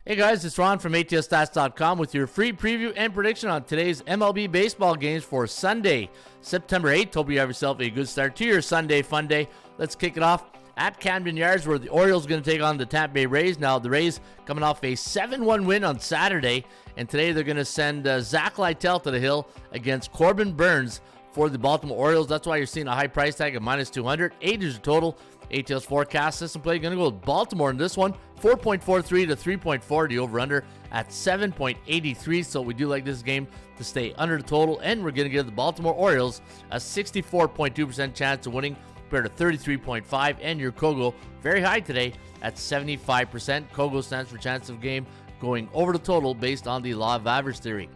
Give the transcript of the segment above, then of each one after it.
Hey guys, it's Ron from ATSStats.com with your free preview and prediction on today's MLB baseball games for Sunday, September 8th. Hope you have yourself a good start to your Sunday fun day. Let's kick it off at Camden Yards, where the Orioles are going to take on the Tampa Bay Rays. Now, the Rays coming off a 7-1 win on Saturday, and today they're going to send Zach Lytle to the hill against Corbin Burns for the Baltimore Orioles. That's why you're seeing a high price tag of minus 200. 8 is the total. ATS forecast system play going to go with Baltimore in this one. 4.43 to 3.4. The over-under at 7.83. So we do like this game to stay under the total. And we're going to give the Baltimore Orioles a 64.2% chance of winning compared to 33.5. And your Kogo very high today at 75%. Kogo stands for chance of game going over the total based on the law of average theory.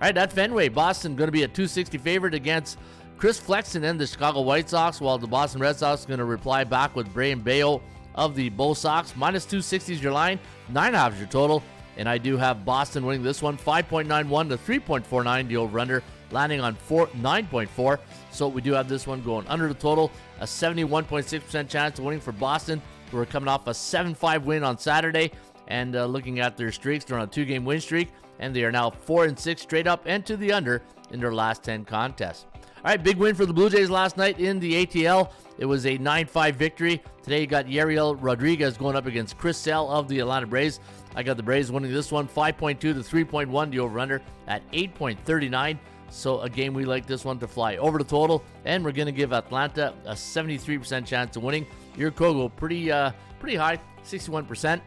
All right, at Fenway, Boston going to be a 260 favorite against Chris Flexen and the Chicago White Sox, while the Boston Red Sox are going to reply back with Brayan Bello of the Bo Sox. Minus 260 is your line, 9.5 is your total, and I do have Boston winning this one, 5.91 to 3.49, the over-under, landing on 9.4. So we do have this one going under the total, a 71.6% chance of winning for Boston, who are coming off a 7-5 win on Saturday, and looking at their streaks, they're on a 2-game win streak, and they are now 4-6 straight up and to the under in their last 10 contests. All right, big win for the Blue Jays last night in the ATL. It was a 9-5 victory. Today you got Yariel Rodriguez going up against Chris Sale of the Atlanta Braves. I got the Braves winning this one, 5.2 to 3.1, the over-under at 8.39. So a game we like this one to fly over the total, and we're going to give Atlanta a 73% chance of winning. Your Kogo pretty high, 61%.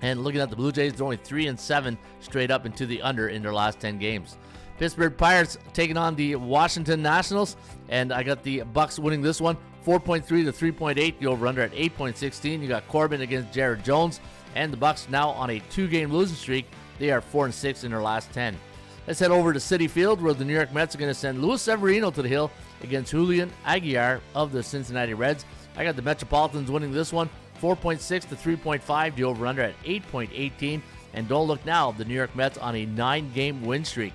And looking at the Blue Jays, they're only 3-7 straight up into the under in their last 10 games. Pittsburgh Pirates taking on the Washington Nationals, and I got the Bucks winning this one, 4.3 to 3.8, the over-under at 8.16. You got Corbin against Jared Jones, and the Bucks now on a 2-game losing streak. They are 4-6 in their last 10. Let's head over to Citi Field, where the New York Mets are going to send Luis Severino to the hill against Julian Aguilar of the Cincinnati Reds. I got the Metropolitans winning this one, 4.6 to 3.5, the over-under at 8.18. And don't look now, the New York Mets on a 9-game win streak.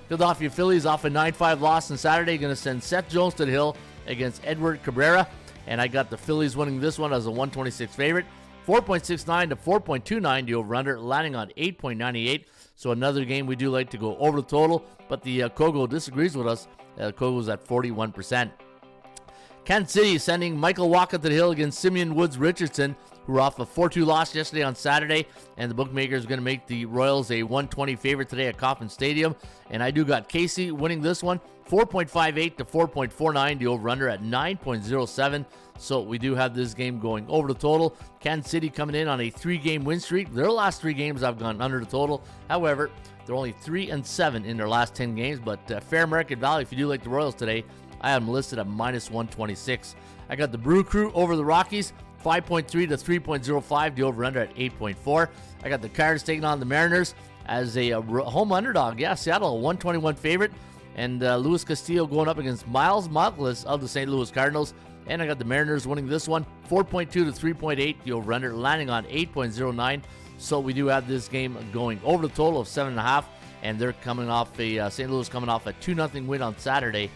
Philadelphia Phillies off a 9-5 loss on Saturday, going to send Seth Jones to the hill against Edward Cabrera. And I got the Phillies winning this one as a 126 favorite. 4.69 to 4.29, the over-under, landing on 8.98. So another game we do like to go over the total, but the Kogo disagrees with us. Kogo's at 41%. Kansas City sending Michael Wacha to the hill against Simeon Woods Richardson, who were off a 4-2 loss yesterday on Saturday, and the bookmakers are going to make the Royals a 120 favorite today at Kauffman Stadium. And I do got Casey winning this one, 4.58 to 4.49, the over-under at 9.07. So we do have this game going over the total. Kansas City coming in on a 3-game win streak. Their last 3 games have gone under the total. However, they're only 3-7 in their last 10 games, but fair market value if you do like the Royals today. I have them listed at minus 126. I got the Brew Crew over the Rockies, 5.3 to 3.05, the over-under at 8.4. I got the Cards taking on the Mariners as a home underdog. Yeah, Seattle, a 121 favorite. And Luis Castillo going up against Miles Mikolas of the St. Louis Cardinals. And I got the Mariners winning this one, 4.2 to 3.8, the over-under, landing on 8.09. So we do have this game going over the total of 7.5. And they're coming off St. Louis coming off a 2-0 win on Saturday.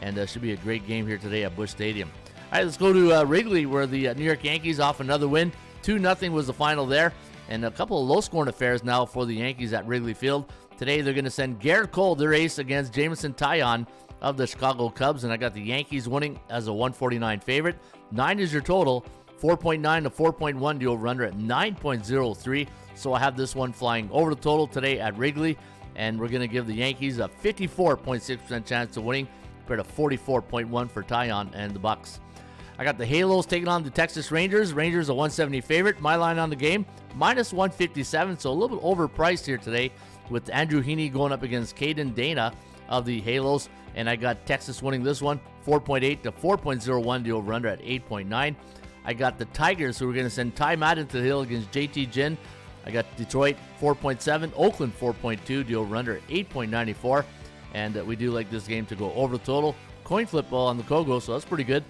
And should be a great game here today at Busch Stadium. All right, let's go to Wrigley, where the New York Yankees off another win. 2-0 was the final there. And a couple of low-scoring affairs now for the Yankees at Wrigley Field. Today they're going to send Garrett Cole, their ace, against Jameson Taillon of the Chicago Cubs. And I got the Yankees winning as a 149 favorite. 9 is your total. 4.9 to 4.1, the over-under at 9.03. So I have this one flying over the total today at Wrigley. And we're going to give the Yankees a 54.6% chance of winning, compared to 44.1 for Taillon and the Bucks. I got the Halos taking on the Texas Rangers. Rangers a 170 favorite. My line on the game, minus 157, so a little bit overpriced here today with Andrew Heaney going up against Caden Dana of the Halos. And I got Texas winning this one, 4.8 to 4.01, the over-under at 8.9. I got the Tigers, who are going to send Ty Madden to the hill against JT Ginn. I got Detroit 4.7, Oakland 4.2, the over-under at 8.94. And we do like this game to go over the total. Coin flip ball on the Kogo, so that's pretty good.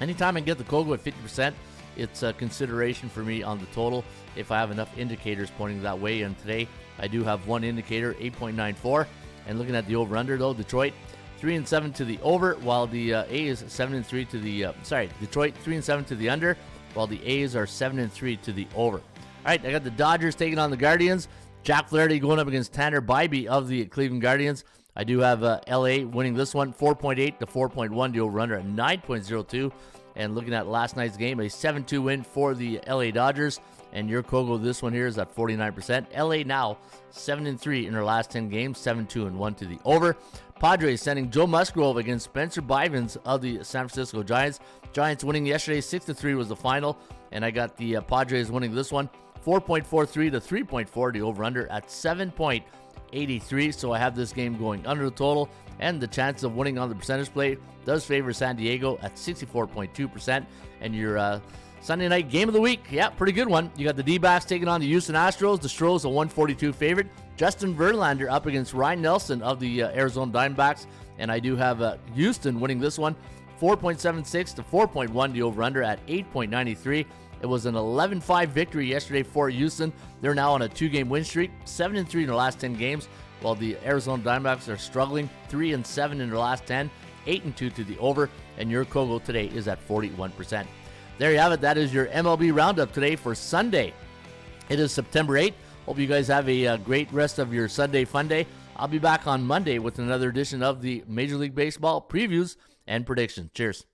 Anytime I can get the Kogo at 50%, it's a consideration for me on the total if I have enough indicators pointing that way. And today I do have one indicator, 8.94. And looking at the over-under, though, Detroit 3-7 to the over, while the A's 7-3 to the Detroit 3-7 to the under, while the A's are 7-3 to the over. All right, I got the Dodgers taking on the Guardians. Jack Flaherty going up against Tanner Bybee of the Cleveland Guardians. I do have LA winning this one, 4.8 to 4.1. The over-under at 9.02. And looking at last night's game, a 7-2 win for the LA Dodgers. And your Kogo, this one here is at 49%. LA now 7-3 in their last 10 games, 7-2-1 to the over. Padres sending Joe Musgrove against Spencer Bivens of the San Francisco Giants. Giants winning yesterday, 6-3 was the final. And I got the Padres winning this one, 4.43 to 3.4. The over-under at 7.83. So I have this game going under the total. And the chance of winning on the percentage play does favor San Diego at 64.2%. And your Sunday night game of the week, yeah, pretty good one. You got the D-backs taking on the Houston Astros. The Stros a 142 favorite. Justin Verlander up against Ryan Nelson of the Arizona Diamondbacks. And I do have Houston winning this one, 4.76 to 4.1. The over-under at 8.93. It was an 11-5 victory yesterday for Houston. They're now on a 2-game win streak, 7-3 in their last 10 games, while the Arizona Diamondbacks are struggling, 3-7 in their last 10, 8-2 to the over, and your Kogo today is at 41%. There you have it. That is your MLB Roundup today for Sunday. It is September 8th. Hope you guys have a great rest of your Sunday fun day. I'll be back on Monday with another edition of the Major League Baseball previews and predictions. Cheers.